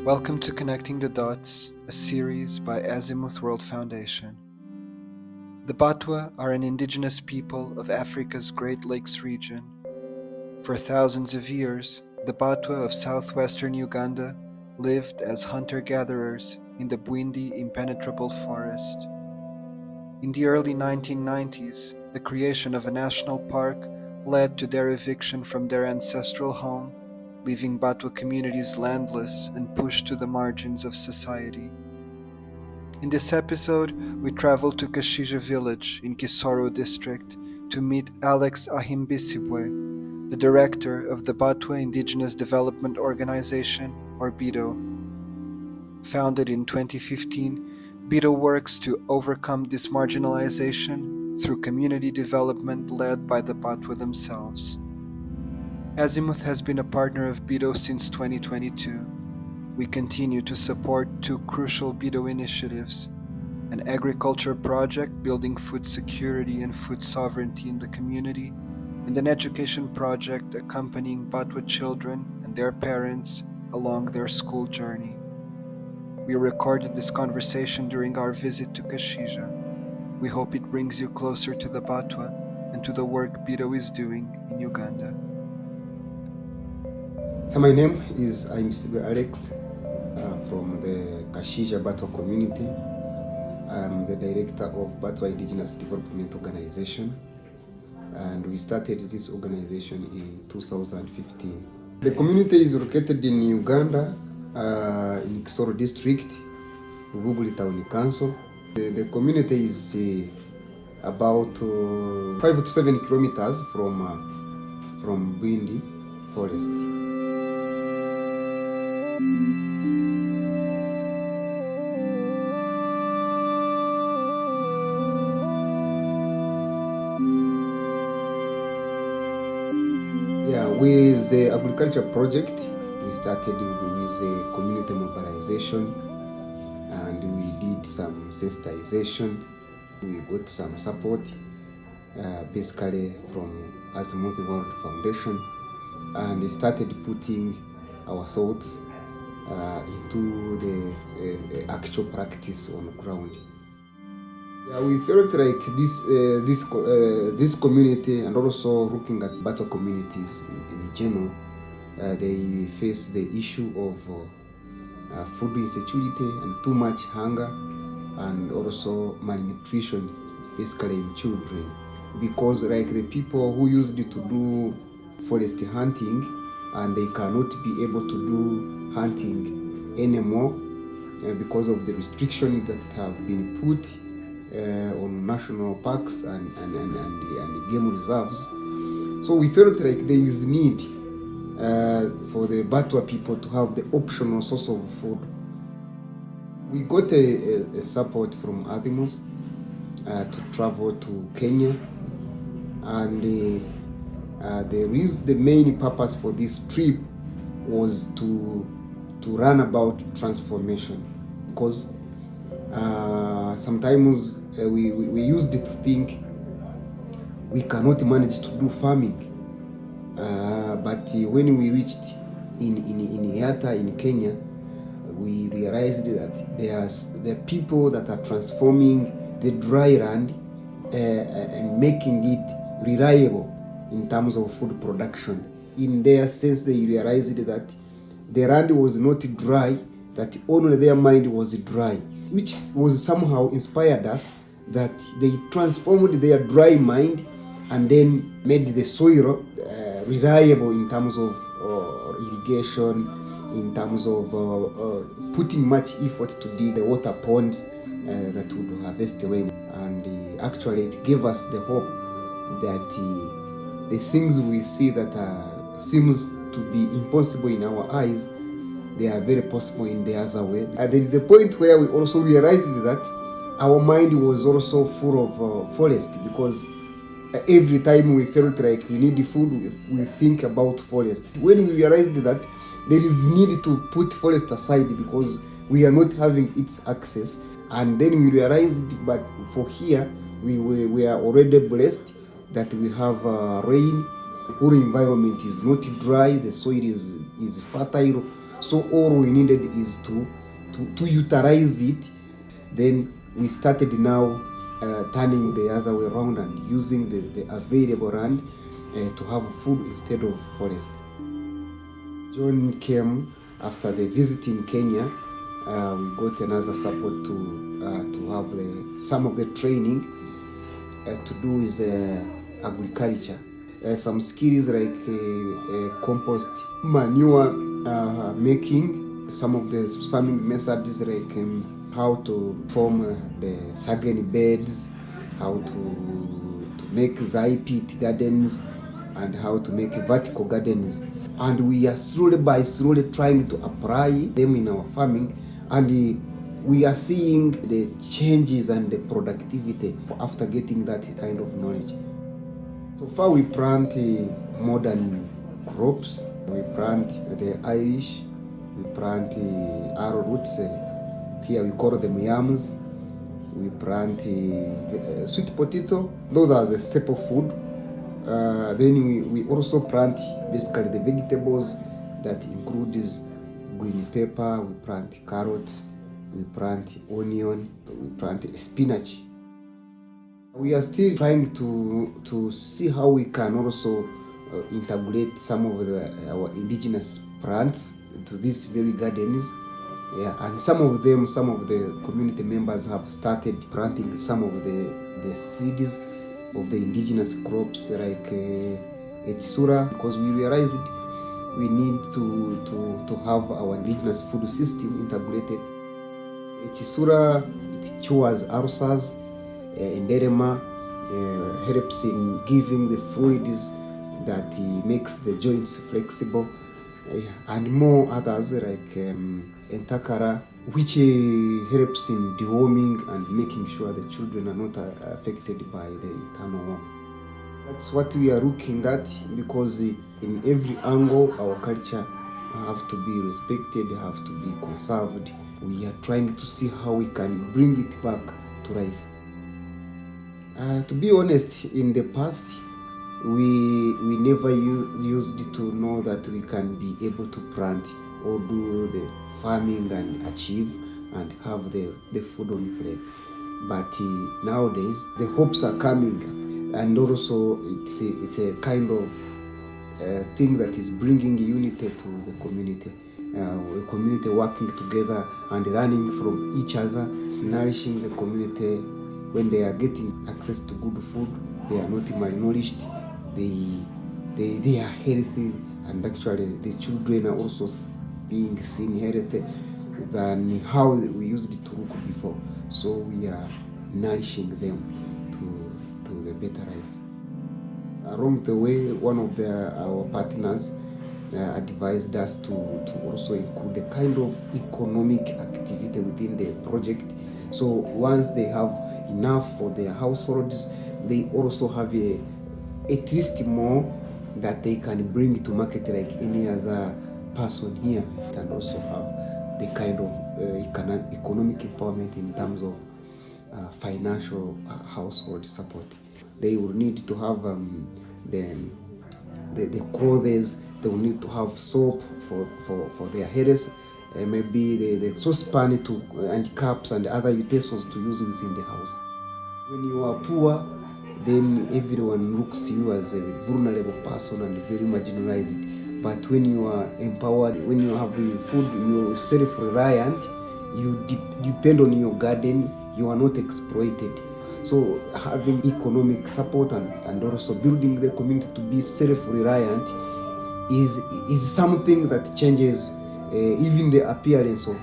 Welcome to Connecting the Dots, a series by Azimuth World Foundation. The Batwa are an indigenous people of Africa's Great Lakes region. For thousands of years, the Batwa of South-western Uganda lived as hunter-gatherers in the Bwindi Impenetrable Forest. In the early 1990s, the creation of a national park led to their eviction from their ancestral home, leaving Batwa communities landless and pushed to the margins of society. In this episode, we travel to Kashija village in Kisoro District to meet Alex Ahimbisibwe, the director of the Batwa Indigenous Development Organization, or BIDO. Founded in 2015, BIDO works to overcome this marginalization through community development led by the Batwa themselves. Azimuth has been a partner of BIDO since 2022. We continue to support two crucial BIDO initiatives: an agriculture project building food security and food sovereignty in the community, and an education project accompanying Batwa children and their parents along their school journey. We recorded this conversation during our visit to Kashija. We hope it brings you closer to the Batwa and to the work BIDO is doing in Uganda. So my name is Alex from the Kashija Batwa community. I'm the director of Batwa Indigenous Development Organization, and we started this organization in 2015. The community is located in Uganda, in Kisoro District, Bwindi Town Council. The community is about 5 to 7 kilometers from Bwindi Forest. With the agriculture project, we started with a community mobilization, and we did some sensitization. We got some support, basically from Azimuth World Foundation, and we started putting our thoughts into the actual practice on the ground. We felt like this community, and also looking at Batwa communities in general, they face the issue of food insecurity and too much hunger, and also malnutrition, basically in children. Because like the people who used to do forest hunting, and they cannot be able to do hunting anymore because of the restrictions that have been put on national parks and game reserves. So we felt like there is need for the Batwa people to have the optional source of food. We got a support from Azimuth to travel to Kenya, and the main purpose for this trip was to run about transformation, because sometimes we used to think we cannot manage to do farming, but when we reached in Yata in Kenya, we realized that there are people that are transforming the dry land and making it reliable in terms of food production. In their sense, they realized that the land was not dry, that only their mind was dry, which was somehow inspired us, that they transformed their dry mind and then made the soil reliable in terms of irrigation, in terms of putting much effort to dig the water ponds that would harvest rain. And actually it gave us the hope that the things we see that seems to be impossible in our eyes, they are very possible in the other way. And there is a point where we also realized that our mind was also full of forest, because every time we felt like we need food, we think about forest. When we realized that there is need to put forest aside because we are not having its access, and then we realized, but for here we are already blessed that we have rain, the whole environment is not dry, the soil is fertile, So all we needed is to utilize it. Then we started now turning the other way around and using the available land to have food instead of forest. John came after the visit in Kenya. We got another support to have some of the training to do with agriculture. Some skills like compost, manure making, some of the farming methods like how to form the sunken beds, how to make pit gardens, and how to make vertical gardens. And we are slowly trying to apply them in our farming, and we are seeing the changes and the productivity after getting that kind of knowledge. So far we plant modern crops. We plant the Irish, we plant arrowroots, here we call them yams. We plant sweet potato. Those are the staple food. Then we also plant basically the vegetables that includes green pepper, we plant carrots, we plant onion, we plant spinach. We are still trying to see how we can also integrate some of our indigenous plants into these very gardens. Yeah, and some of the community members have started planting some of the seeds of the indigenous crops like echisura, because we realized we need to have our indigenous food system integrated. Echisura, it cures ulcers, enderema, helps in giving the fluids that makes the joints flexible, and more others like entakara, which helps in deworming and making sure the children are not affected by the internal warmth. That's what we are looking at, because in every angle our culture have to be respected, have to be conserved. We are trying to see how we can bring it back to life. To be honest, in the past, we never used to know that we can be able to plant or do the farming and achieve and have the food on plate. But nowadays, the hopes are coming, and also it's a kind of thing that is bringing unity to the community. The community working together and learning from each other, nourishing the community. When they are getting access to good food, they are not malnourished, they are healthy, and actually the children are also being seen healthy than how we used to look before. So we are nourishing them to the better life. Along the way, one of our partners advised us to also include a kind of economic activity within the project. So once they have enough for their households, they also have at least more that they can bring to market like any other person here, and also have the kind of economic empowerment in terms of financial household support. They will need to have the clothes, they will need to have soap for their heads, maybe the saucepan and cups and other utensils to use within the house. When you are poor, then everyone looks you as a vulnerable person and very marginalized. But when you are empowered, when you have food, you're self-reliant, you depend on your garden, you are not exploited. So having economic support and also building the community to be self-reliant is something that changes even the appearance of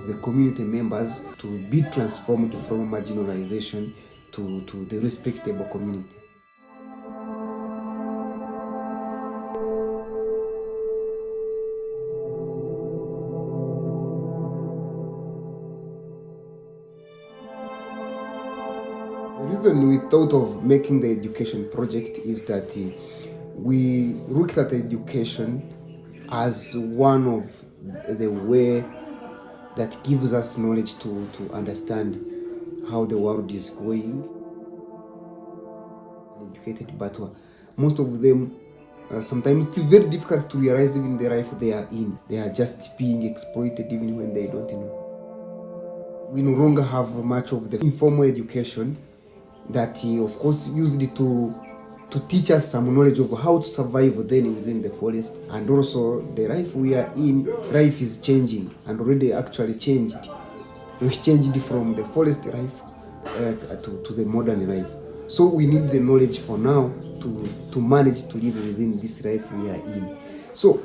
the community members to be transformed from marginalization to the respectable community. The reason we thought of making the education project is that we looked at education as one of the way that gives us knowledge to understand how the world is going. Educated Batwa, most of them sometimes it's very difficult to realize even the life they are in. They are just being exploited even when they don't know. We no longer have much of the informal education that of course used to teach us some knowledge of how to survive then within the forest. And also the life we are in, life is changing and already actually changed. We changed from the forest life to the modern life. So we need the knowledge for now to manage to live within this life we are in. So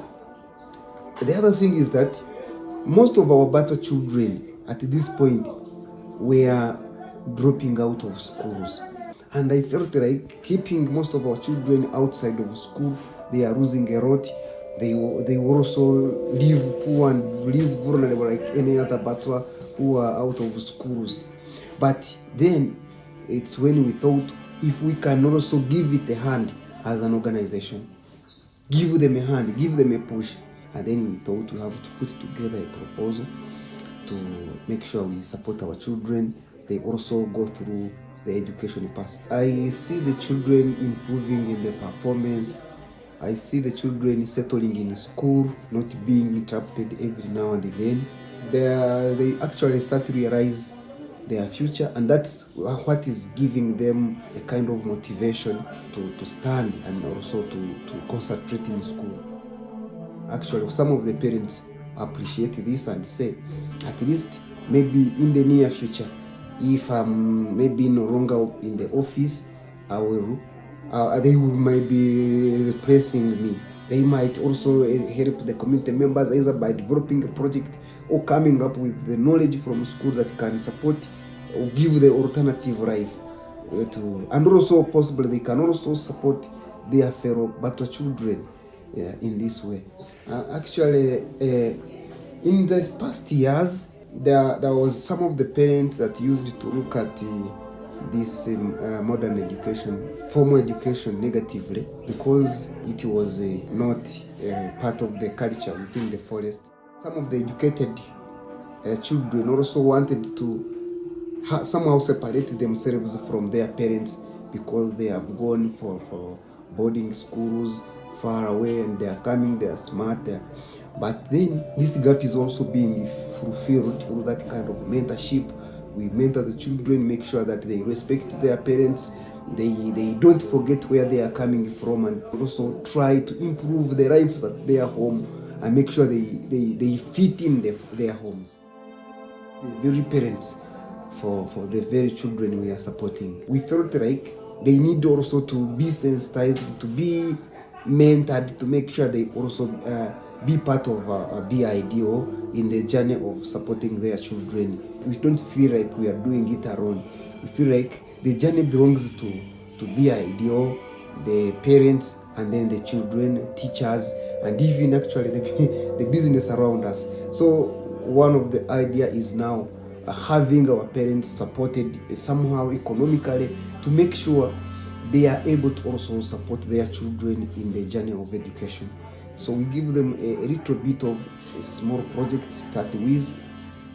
the other thing is that most of our Batwa children at this point were dropping out of schools. And I felt like keeping most of our children outside of school, they are losing a lot. They also live poor and live vulnerable like any other Batwa who are out of schools. But then it's when we thought if we can also give it a hand as an organization, give them a hand, give them a push. And then we thought we have to put together a proposal to make sure we support our children. They also go through the education path. I see the children improving in their performance. I see the children settling in school, not being interrupted every now and then. They actually start to realize their future, and that's what is giving them a kind of motivation to stand and also to concentrate in school. Actually, some of the parents appreciate this and say, at least maybe in the near future, if I'm maybe no longer in the office, they might be replacing me. They might also help the community members either by developing a project or coming up with the knowledge from school that can support or give the alternative life. And also possibly they can also support their fellow Batwa children in this way. Actually, in the past years, there was some of the parents that used to look at this modern education, formal education negatively because it was not part of the culture within the forest. Some of the educated children also wanted to somehow separate themselves from their parents because they have gone for boarding schools far away and they are coming, they are smart. But then this gap is also being fulfilled through that kind of mentorship. We mentor the children, make sure that they respect their parents, they don't forget where they are coming from, and also try to improve their lives at their home and make sure they fit in their homes. The very parents for the very children we are supporting, we felt like they need also to be sensitized, to be mentored, to make sure they also be part of BIDO in the journey of supporting their children. We don't feel like we are doing it alone. We feel like the journey belongs to BIDO, the parents, and then the children, teachers, and even actually the business around us. So one of the idea is now having our parents supported somehow economically to make sure they are able to also support their children in the journey of education. So we give them a little bit of a small project to start with,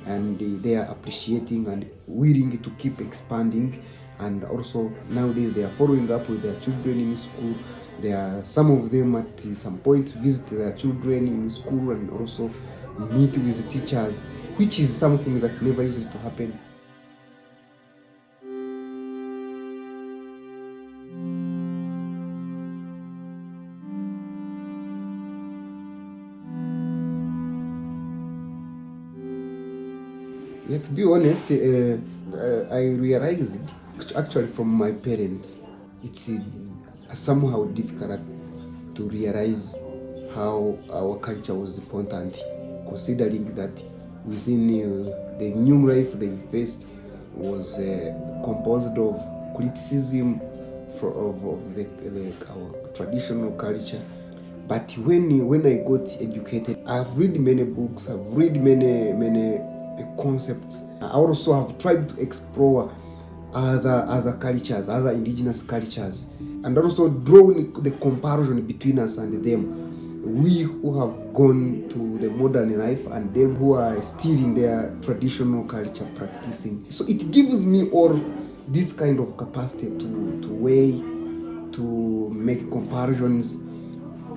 and they are appreciating and willing to keep expanding. And also nowadays they are following up with their children in school. There are some of them at some point visit their children in school and also meet with teachers, which is something that never used to happen. Yeah, to be honest, I realized actually from my parents, it's somehow difficult to realize how our culture was important, considering that within the new life they faced was composed of criticism of our traditional culture. But when I got educated, I've read many books, I've read many concepts. I also have tried to explore other cultures, other indigenous cultures, and also drawn the comparison between us and them. We who have gone to the modern life and them who are still in their traditional culture practicing. So it gives me all this kind of capacity to weigh, to make comparisons,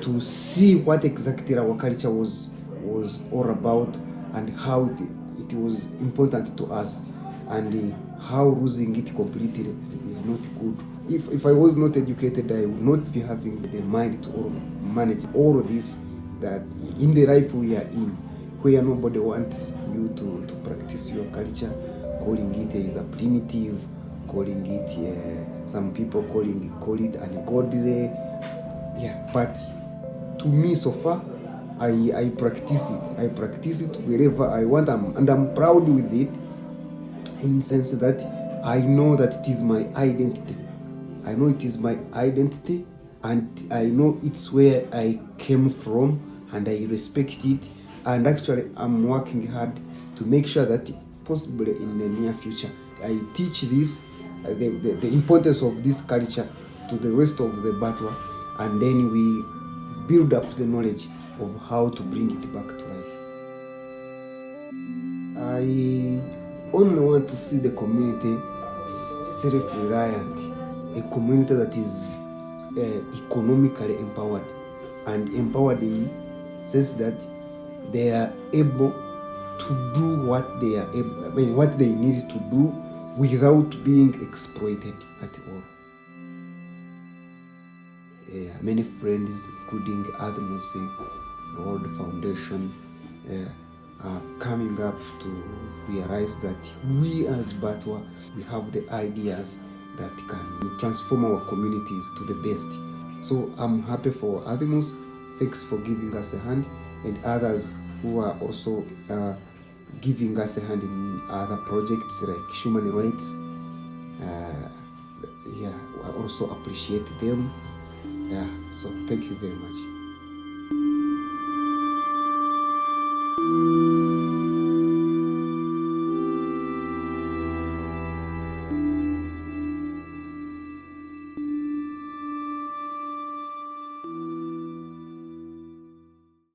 to see what exactly our culture was all about, and how it was important to us, and how losing it completely is not good. If I was not educated, I would not be having the mind to manage all of this, that in the life we are in, where nobody wants you to practice your culture, calling it as a primitive, calling it, some people call it ungodly. Yeah, but to me so far, I practice it. I practice it wherever I want, and I'm proud with it, in the sense that I know that it is my identity. I know it is my identity, and I know it's where I came from, and I respect it. And actually, I'm working hard to make sure that possibly in the near future, I teach this, the importance of this culture to the rest of the Batwa, and then we build up the knowledge of how to bring it back to life. I only want to see the community self-reliant, a community that is economically empowered, and empowered in the sense that they are able to do what they are able, what they need to do without being exploited at all. Many friends, including Azimuth, the World Foundation, are coming up to realize that we as Batwa, we have the ideas that can transform our communities to the best. So I'm happy for Azimuth. Thanks for giving us a hand, and others who are also giving us a hand in other projects like human rights. I also appreciate them. So thank you very much.